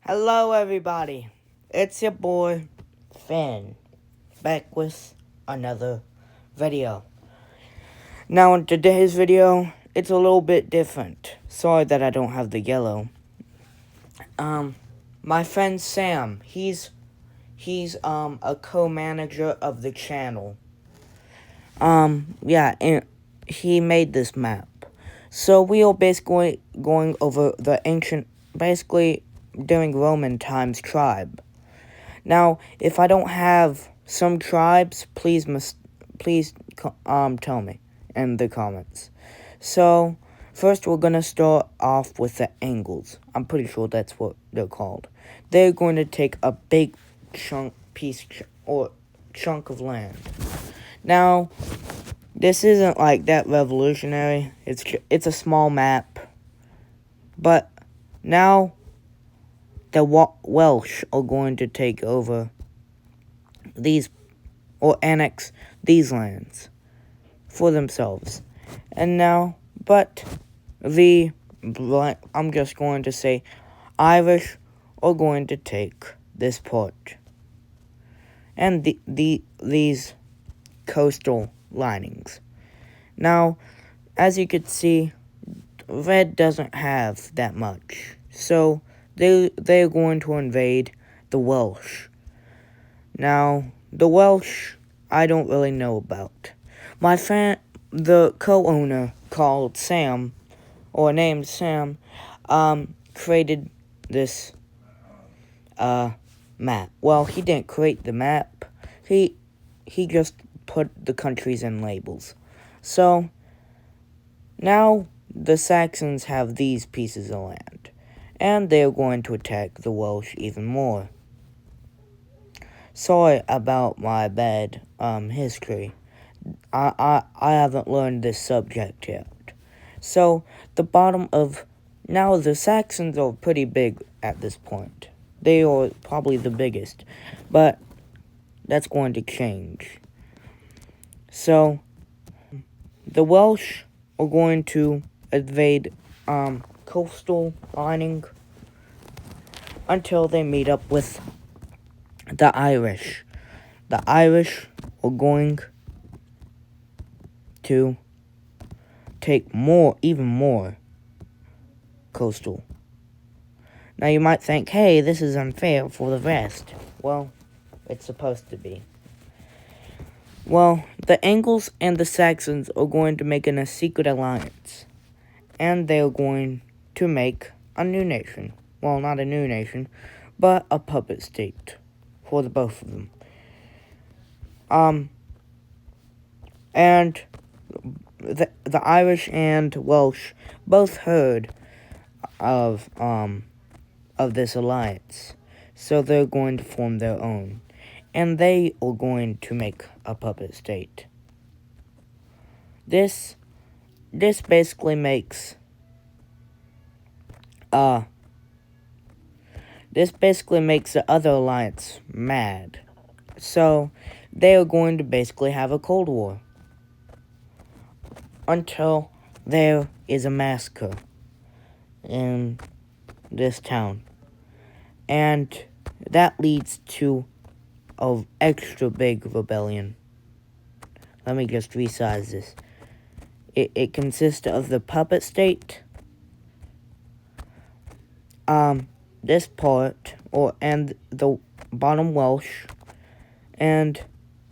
Hello, everybody. It's your boy, Finn, back with another video. Now, in today's video, it's a little bit different. Sorry that I don't have the yellow. My friend Sam, he's a co-manager of the channel. Yeah, and he made this map. So we are basically going over the ancient, basically during Roman times tribe. Now, if I don't have some tribes, please tell me in the comments. So, first we're gonna start off with the Angles. I'm pretty sure that's what they're called. They're going to take a big chunk of land. Now, this isn't like that revolutionary. It's a small map. But now the Welsh are going to take over these, or annex these lands for themselves. And now, but I'm just going to say, Irish are going to take this part. And these coastal linings. Now, as you could see, Red doesn't have that much. So, they're going to invade the Welsh. Now, the Welsh, I don't really know about. The co-owner called Sam, or named Sam, created this, map. Well, he didn't create the map. He just put the countries in labels. So, now the Saxons have these pieces of land. And they're going to attack the Welsh even more. Sorry about my bad history. I haven't learned this subject yet. So now the Saxons are pretty big at this point. They are probably the biggest, but that's going to change. So the Welsh are going to invade coastal lining until they meet up with the Irish. The Irish are going to take even more coastal. Now you might think, hey, this is unfair for the rest. Well, it's supposed to be. Well, the Angles and the Saxons are going to make a secret alliance. And they're going to make a new nation. Well, not a new nation, but a puppet state for the both of them. And the Irish and Welsh both heard of this alliance, so they're going to form their own, and they are going to make a puppet state. This basically makes the other alliance mad. So they are going to basically have a Cold War until there is a massacre in this town. And that leads to an extra big rebellion. Let me just resize this. It consists of the puppet state, this part, and the bottom Welsh, and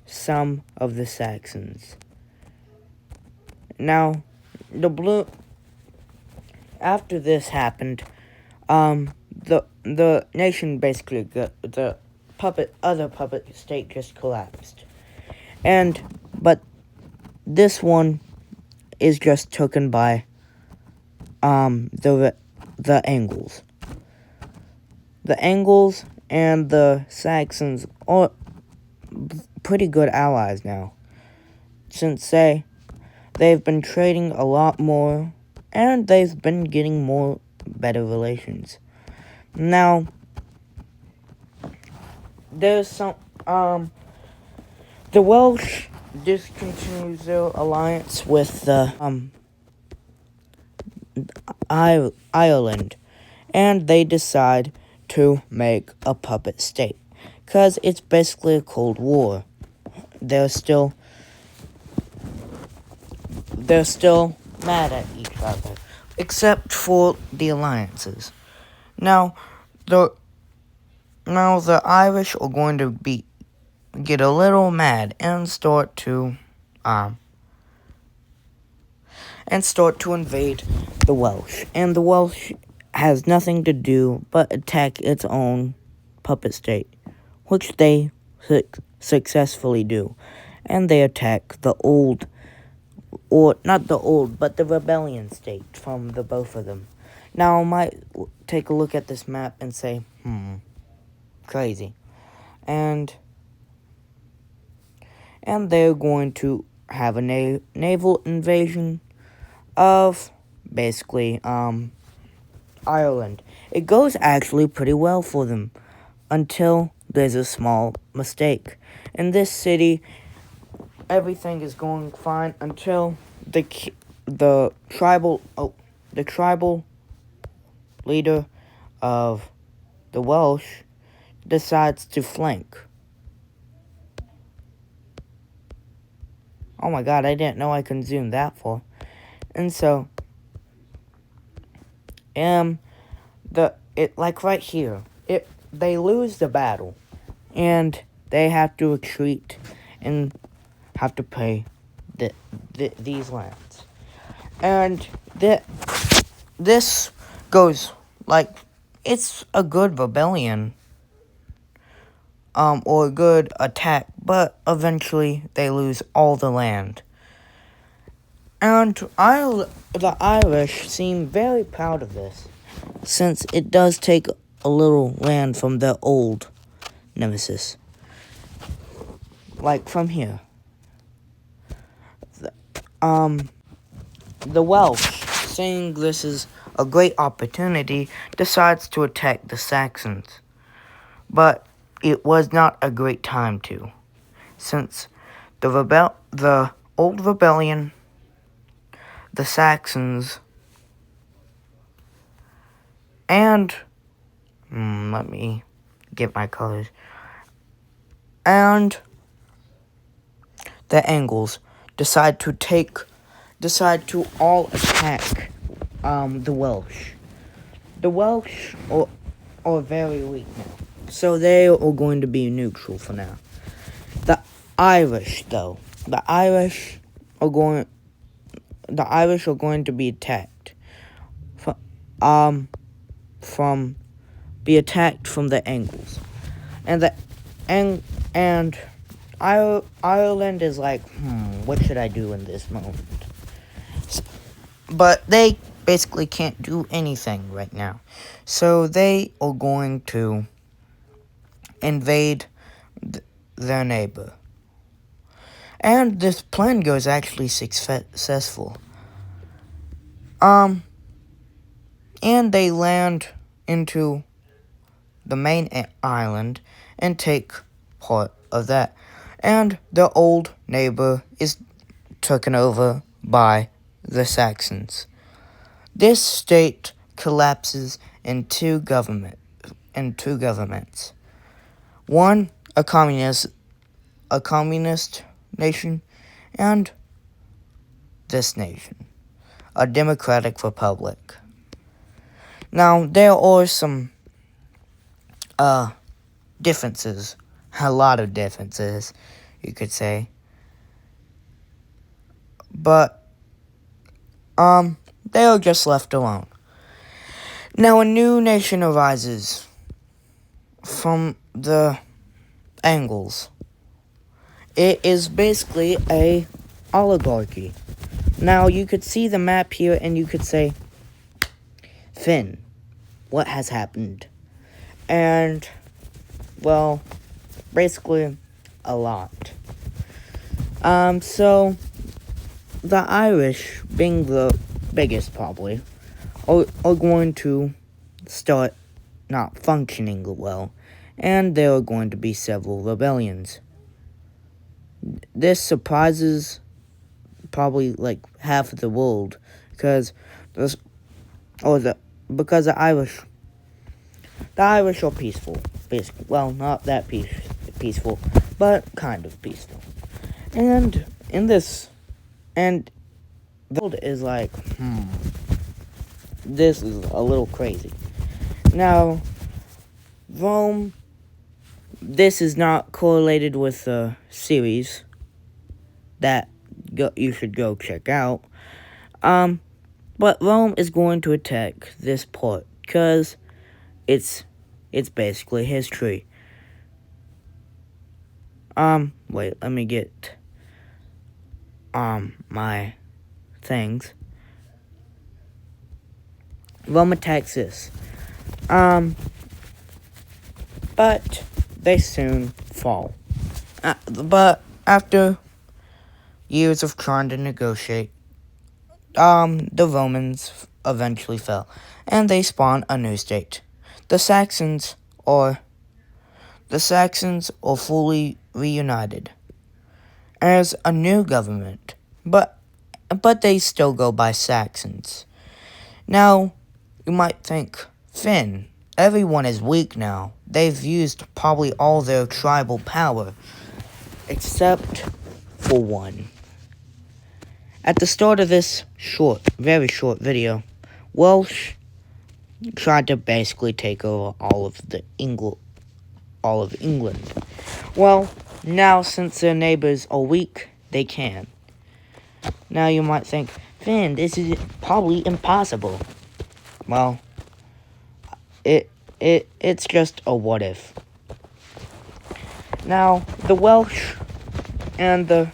some of the Saxons. Now, after this happened, the nation basically the other puppet state just collapsed. But this one is just taken by, the Angles. The Angles and the Saxons are pretty good allies now, since they've been trading a lot more, and they've been getting better relations. Now, there's some, the Welsh discontinues their alliance with Ireland, and they decide to make a puppet state, because it's basically a Cold War. They're still mad at each other, except for the alliances. Now the Irish are going to get a little mad and start to invade the Welsh, and the Welsh has nothing to do but attack its own puppet state, which they successfully do, and they attack the old, or not the old, but the rebellion state from the both of them. Now, I might take a look at this map and say, crazy, and they're going to have a naval invasion of basically Ireland. It goes actually pretty well for them until there's a small mistake. In this city, everything is going fine until the tribal leader of the Welsh decides to flank. Oh my god, I didn't know I could zoom that far. And so, like right here, they lose the battle, and they have to retreat and have to pay these lands. And this goes like, it's a good rebellion, or a good attack, but eventually they lose all the land. And the Irish seem very proud of this, since it does take a little land from their old nemesis. Like from here. The Welsh, seeing this is a great opportunity, decides to attack the Saxons. But it was not a great time to, since the old rebellion, the Saxons, and let me get my colors, and the Angles decide to all attack the Welsh. The Welsh are very weak now, so they are going to be neutral for now. The Irish, though, the Irish are going to be attacked from the Angles, and Ireland is like, what should I do in this moment? But they basically can't do anything right now, so they are going to invade their neighbor. And this plan goes actually successful. And they land into the main island and take part of that. And the old neighbor is taken over by the Saxons. This state collapses in two governments. One, a communist nation, and this nation, a democratic republic. Now, there are some differences, a lot of differences, you could say. But they are just left alone. Now, a new nation arises from the Angles. It is basically a oligarchy. Now, you could see the map here, and you could say, Finn, what has happened? And, well, basically, a lot. So, the Irish, being the biggest probably, are going to start not functioning well, and there are going to be several rebellions. This surprises probably like half of the world, because the The Irish are peaceful, basically. Well, not that peaceful, but kind of peaceful. And in this, and the world is like, this is a little crazy. Now, Rome, this is not correlated with the series that you should go check out. But Rome is going to attack this port because it's basically history. Wait, let me get my things. Rome attacks this. But they soon fall. But after years of trying to negotiate, the Romans eventually fell, and they spawned a new state. The Saxons are fully reunited as a new government, but they still go by Saxons. Now, you might think, Finn, everyone is weak now. They've used probably all their tribal power, except for one. At the start of this very short video, Welsh tried to basically take over all of England. Well, now since their neighbors are weak, they can. Now you might think, Finn, this is probably impossible. Well, it's just a what if. Now, the Welsh and the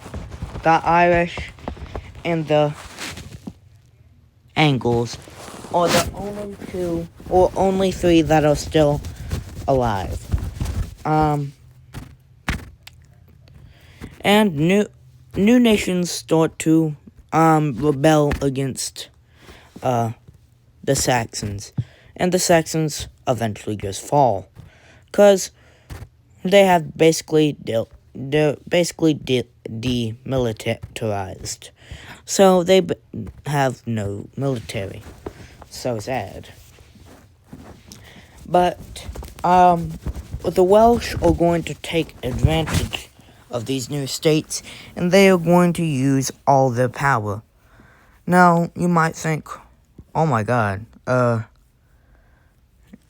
Irish and the Angles are the only two or only three that are still alive. And new nations start to rebel against the Saxons, and the Saxons eventually just fall, cause they have they're basically demilitarized, so they have no military. So sad. But the Welsh are going to take advantage of these new states, and they are going to use all their power. Now, you might think, oh my god,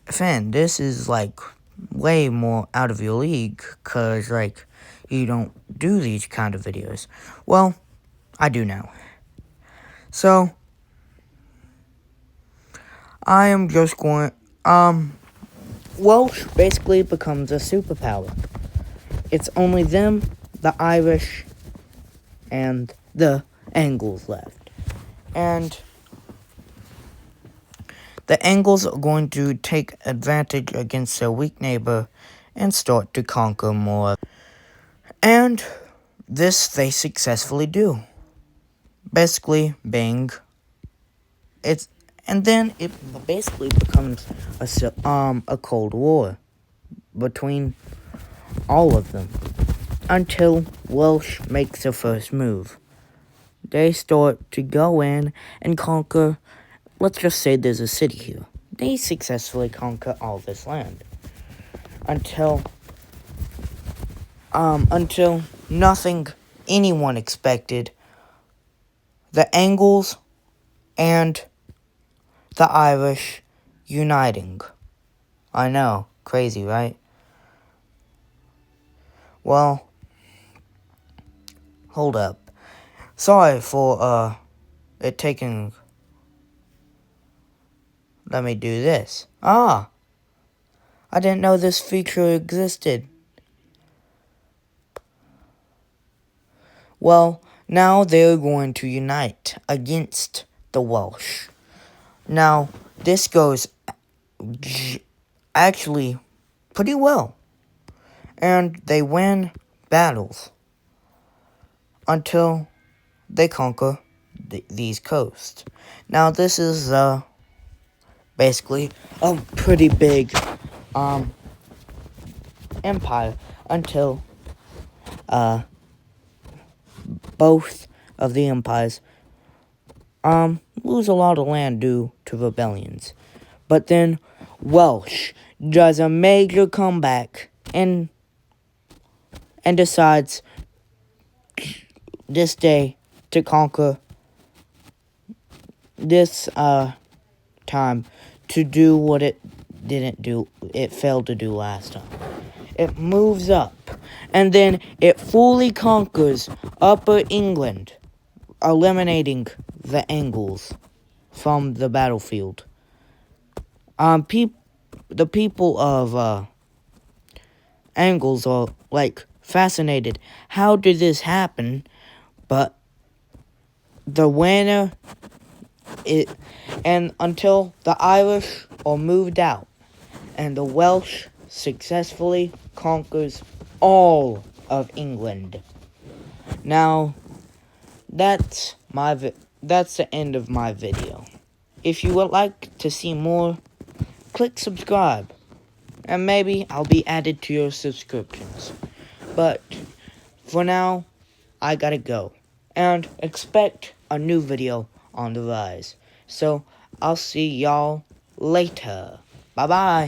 Finn, this is, like, way more out of your league, cause, like, you don't do these kind of videos. Well, I do now. So, I am just going, Welsh basically becomes a superpower. It's only them, the Irish, and the Angles left. And the Angles are going to take advantage against their weak neighbor and start to conquer more. And this they successfully do. Basically, bang. And then it basically becomes a Cold War between all of them, until Welsh makes their first move. They start to go in and conquer, let's just say there's a city here. They successfully conquer all this land. Until nothing anyone expected, the Angles and the Irish uniting. I know, crazy, right? Well, hold up. Sorry for, it taking... Let me do this. I didn't know this feature existed. Well, now they're going to unite against the Welsh. Now, this goes actually pretty well. And they win battles until they conquer these coasts. Now, this is basically a pretty big empire until both of the empires lose a lot of land due to rebellions. But then Welsh does a major comeback and decides this day to conquer this time to do what it failed to do last time. It moves up, and then it fully conquers Upper England, eliminating the Angles from the battlefield. The people of Angles are like fascinated. How did this happen? But the winner and until the Irish are moved out and the Welsh successfully conquers all of England. Now, that's the end of my video. If you would like to see more, click subscribe, and maybe I'll be added to your subscriptions. But for now, I gotta go, and expect a new video on the rise. So, I'll see y'all later. Bye-bye.